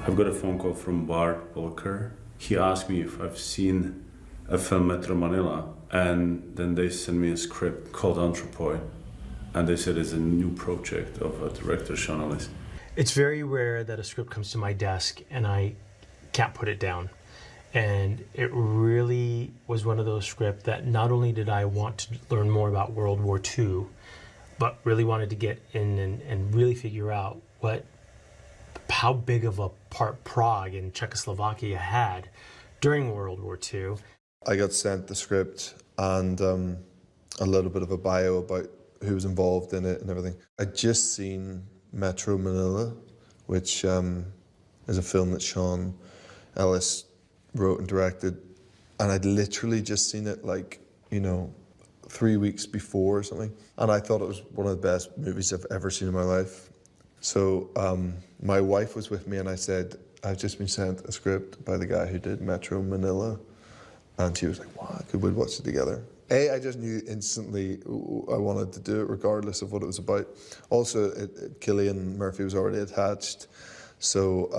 I've got a phone call from Bart Volker. He asked me if I've seen a film Metro Manila, and then they sent me a script called Anthropoid, and they said it's a new project of a director, Sean Ellis. It's very rare that a script comes to my desk and I can't put it down. And it really was one of those scripts that not only did I want to learn more about World War II, but really wanted to get in and really figure out how big of a part Prague and Czechoslovakia had during World War II. I got sent the script and a little bit of a bio about who was involved in it and everything. I'd just seen Metro Manila, which is a film that Sean Ellis wrote and directed, and I'd literally just seen it 3 weeks before or something, and I thought it was one of the best movies I've ever seen in my life. So my wife was with me and I said, I've just been sent a script by the guy who did Metro Manila, and she was like, wow, could we watch it together? I just knew instantly I wanted to do it regardless of what it was about. Also, Cillian Murphy was already attached, so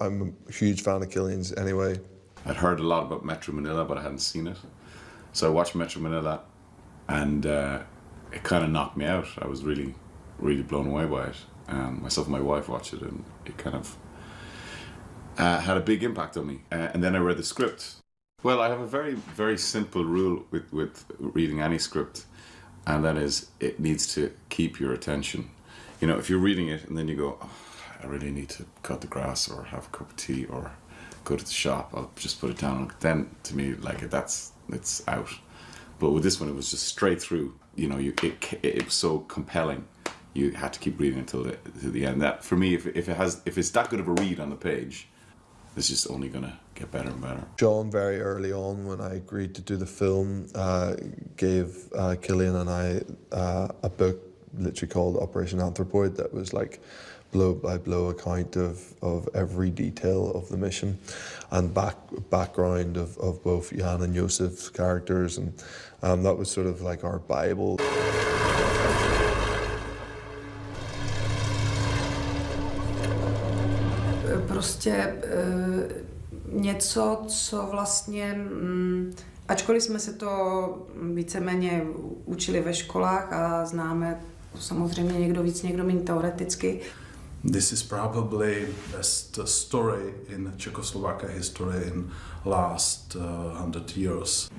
I'm a huge fan of Cillian's anyway. I'd heard a lot about Metro Manila, but I hadn't seen it. So I watched Metro Manila, and it kind of knocked me out. I was really, really blown away by it. Myself and my wife watched it, and it kind of had a big impact on me. And then I read the script. Well, I have a very, very simple rule with reading any script, and that is it needs to keep your attention. You know, if you're reading it and then you go, oh, I really need to cut the grass or have a cup of tea or go to the shop, I'll just put it down. Then to me, it's out. But with this one, it was just straight through. You know, it was so compelling. You had to keep reading until the end. That for me, if it's that good of a read on the page, it's just only gonna get better and better. Sean, very early on when I agreed to do the film, gave Cillian and I a book literally called Operation Anthropoid that was like blow-by-blow account of every detail of the mission and background of both Jan and Josef's characters, and that was sort of like our Bible. Prostě něco, co vlastně, ačkoliv jsme se to víceméně učili ve školách a známe samozřejmě někdo víc, někdo méně teoreticky. This is probably best story in Czechoslovakia history in last 100 years.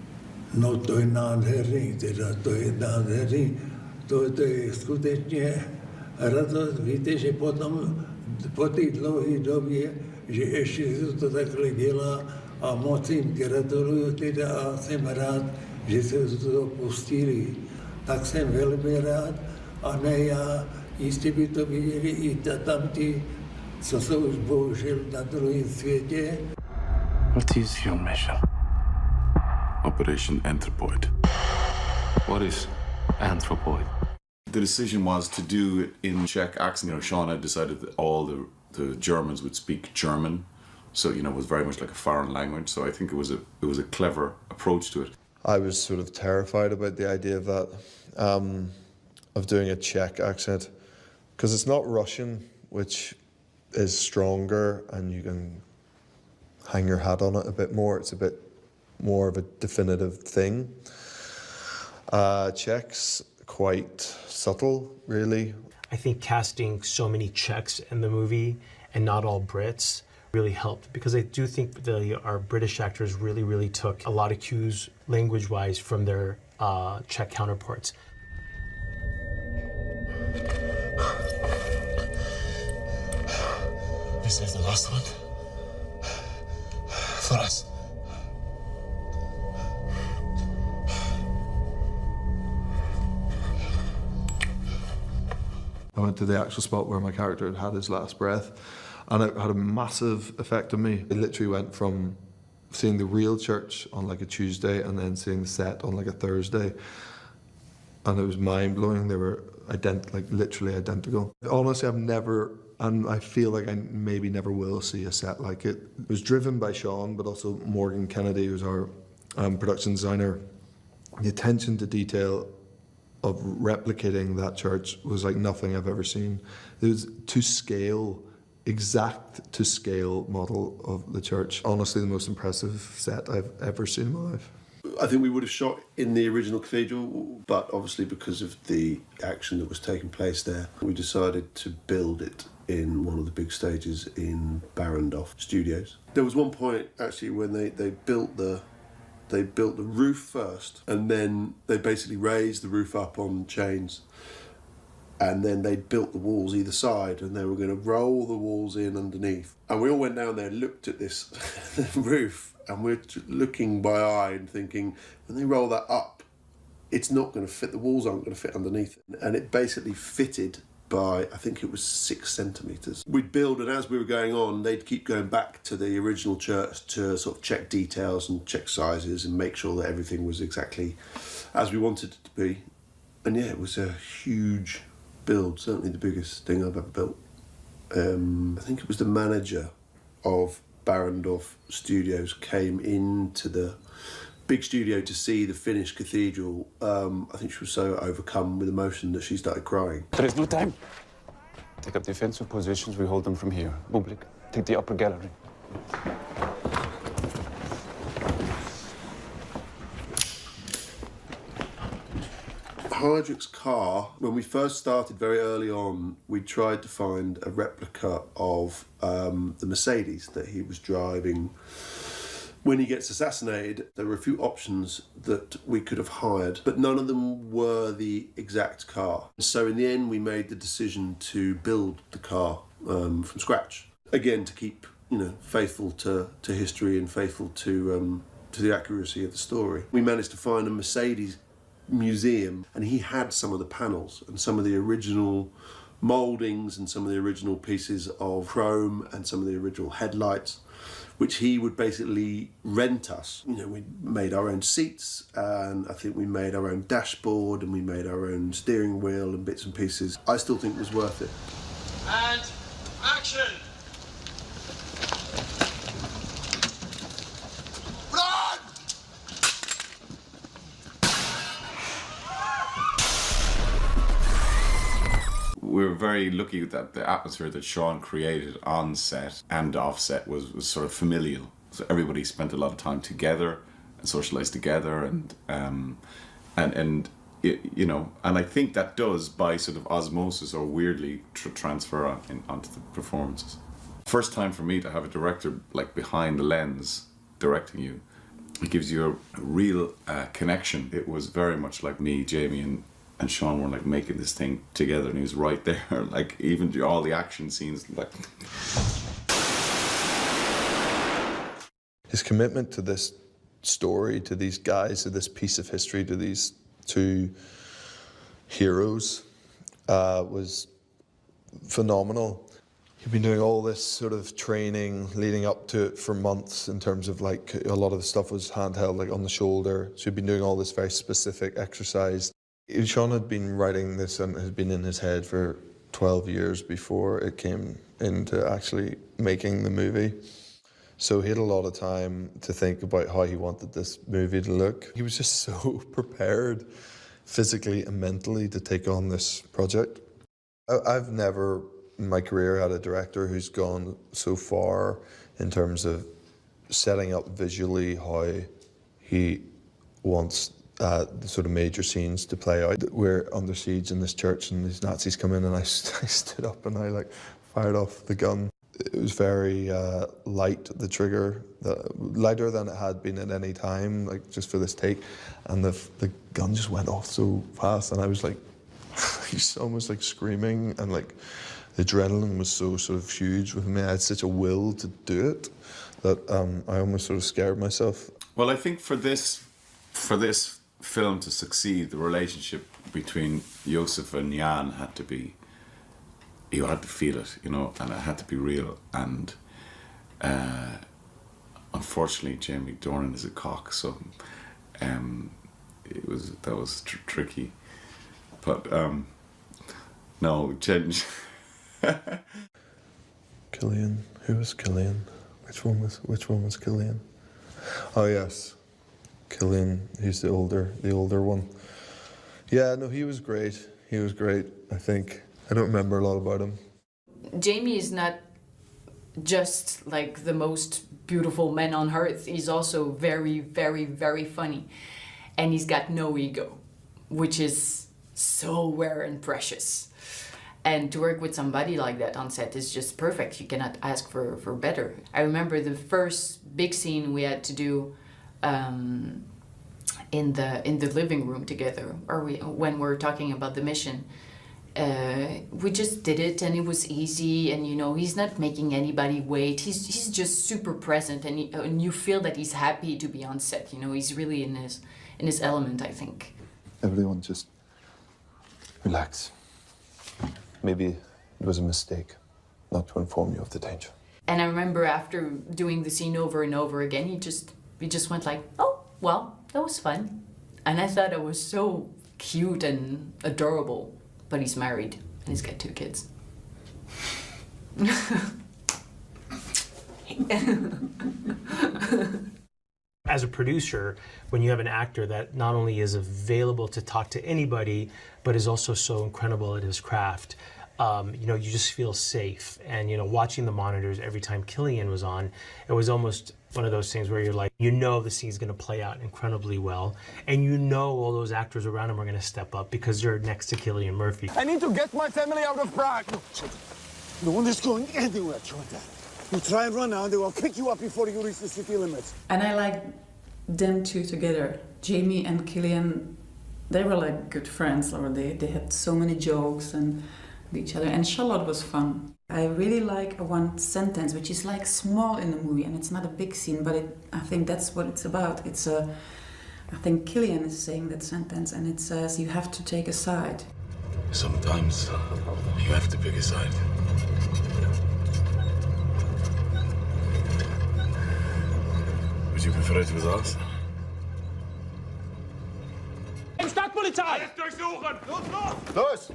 No to je nádherný, to je nádherný, to je skutečně radost. Víte, že potom po té dlouhé době, že ještě se to takhle dělá a moc jim gratuluju a jsem rád, že se to pustili. Tak jsem velmi rád a ne já, jistě by to viděli i tamti, co jsou už bohužel na druhém světě. What is your mission? Operation Anthropoid. What is Anthropoid? The decision was to do it in Czech accent. You know, Sean had decided that all the Germans would speak German, so it was very much like a foreign language. So I think it was a clever approach to it. I was sort of terrified about the idea of that, of doing a Czech accent, because it's not Russian, which is stronger and you can hang your hat on it a bit more. It's a bit more of a definitive thing. Czech's quite subtle, really. I think casting so many Czechs in the movie and not all Brits really helped, because I do think our British actors really took a lot of cues language-wise from their Czech counterparts. This is the last one. For us. I went to the actual spot where my character had had his last breath, and it had a massive effect on me. It literally went from seeing the real church on like a Tuesday and then seeing the set on like a Thursday, and it was mind-blowing. They were literally identical. Honestly, I've never, and I feel like I maybe never will see a set like it. It was driven by Sean, but also Morgan Kennedy, who's our production designer. The attention to detail of replicating that church was like nothing I've ever seen. It was to scale exact to scale model of the church. Honestly, the most impressive set I've ever seen in my life. I think we would have shot in the original cathedral, but obviously because of the action that was taking place there, we decided to build it in one of the big stages in Barrandov Studios. There was one point actually when they built the roof first, and then they basically raised the roof up on chains, and then they built the walls either side, and they were going to roll the walls in underneath. And we all went down there and looked at this roof, and we're looking by eye and thinking, when they roll that up, it's not going to fit, the walls aren't going to fit underneath it. And it basically fitted by, I think it was 6 centimetres. We'd build, and as we were going on, they'd keep going back to the original church to sort of check details and check sizes and make sure that everything was exactly as we wanted it to be. And yeah, it was a huge build, certainly the biggest thing I've ever built. I think it was the manager of Barrandov Studios came into the big studio to see the finished cathedral. I think she was so overcome with emotion that she started crying. There is no time. Take up defensive positions, we hold them from here. Bublik, take the upper gallery. Heydrich's car, when we first started very early on, we tried to find a replica of the Mercedes that he was driving when he gets assassinated. There were a few options that we could have hired, but none of them were the exact car. So in the end, we made the decision to build the car from scratch. Again, to keep, faithful to history and faithful to the accuracy of the story. We managed to find a Mercedes museum, and he had some of the panels and some of the original mouldings and some of the original pieces of chrome and some of the original headlights, which he would basically rent us. We made our own seats, and I think we made our own dashboard, and we made our own steering wheel and bits and pieces. I still think it was worth it. And action! We were very lucky that the atmosphere that Sean created on set and off set was sort of familial. So everybody spent a lot of time together and socialised together, and I think that does, by sort of osmosis or weirdly, transfer onto the performances. First time for me to have a director like behind the lens directing you, it gives you a real connection. It was very much like me, Jamie, and Sean were like making this thing together, and he was right there, like even all the action scenes, like. His commitment to this story, to these guys, to this piece of history, to these two heroes was phenomenal. He'd been doing all this sort of training leading up to it for months, in terms of like a lot of the stuff was handheld, like on the shoulder. So he'd been doing all this very specific exercise. Sean had been writing this and had been in his head for 12 years before it came into actually making the movie. So he had a lot of time to think about how he wanted this movie to look. He was just so prepared physically and mentally to take on this project. I've never in my career had a director who's gone so far in terms of setting up visually how he wants the sort of major scenes to play out. We're under siege in this church, and these Nazis come in, and I stood up and I fired off the gun. It was very light, the trigger, lighter than it had been at any time, just for this take. And the gun just went off so fast, and I was almost screaming, and the adrenaline was so sort of huge with me. I had such a will to do it that I almost sort of scared myself. Well, I think for this film to succeed, the relationship between Joseph and Jan had to be, you had to feel it, and it had to be real. And unfortunately, Jamie Dornan is a cock, so that was tricky. But no, change. Killian, who was Killian? Which one was Killian? Oh yes, Killian. He's the older one. Yeah, no, he was great. I think I don't remember a lot about him. Jamie is not just like the most beautiful man on earth, he's also very, very, very funny. And he's got no ego, which is so rare and precious. And to work with somebody like that on set is just perfect. You cannot ask for better. I remember the first big scene we had to do in the living room together, when we're talking about the mission. We just did it, and it was easy. And he's not making anybody wait. He's just super present, and you feel that he's happy to be on set. He's really in his element, I think. Everyone just relax. Maybe it was a mistake not to inform you of the danger. And I remember after doing the scene over and over again, he just went like, "Oh, well, that was fun." And I thought it was so cute and adorable. But he's married and he's got 2 kids. As a producer, when you have an actor that not only is available to talk to anybody, but is also so incredible at his craft, you just feel safe. And watching the monitors every time Cillian was on, it was almost one of those things where you're like, the scene's going to play out incredibly well, and all those actors around him are going to step up because they're next to Cillian Murphy. I need to get my family out of Prague. No one is going anywhere, Jordan. You try and run now, and they will pick you up before you reach the city limits. And I like them two together. Jamie and Cillian, they were like good friends, or they had so many jokes and with each other. And Charlotte was fun. I really like one sentence, which is like small in the movie, and it's not a big scene, but I think that's what it's about. I think Cillian is saying that sentence, and it says, "You have to take a side." Sometimes you have to pick a side. Would you prefer it with us? Stadtpolizei! Alles durchsuchen! Los!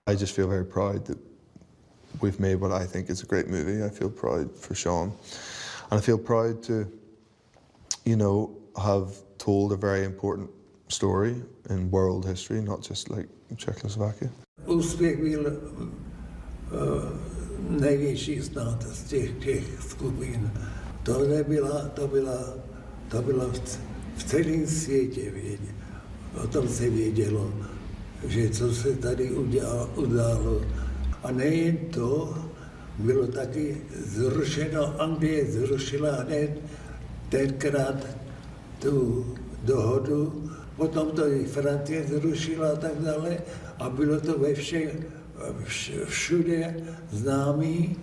I just feel very proud that we've made what I think is a great movie. I feel proud for Sean. And I feel proud to, have told a very important story in world history, not just like Czechoslovakia. Úspěch byl největší snad z těch skupin. To byla v celém světě vědět. O tom se vědělo, že co se tady událo. A nejen to, bylo taky zrušeno, Anglie zrušila hned tenkrát tu dohodu, potom to i Francie zrušila a tak dále a bylo to všude známý,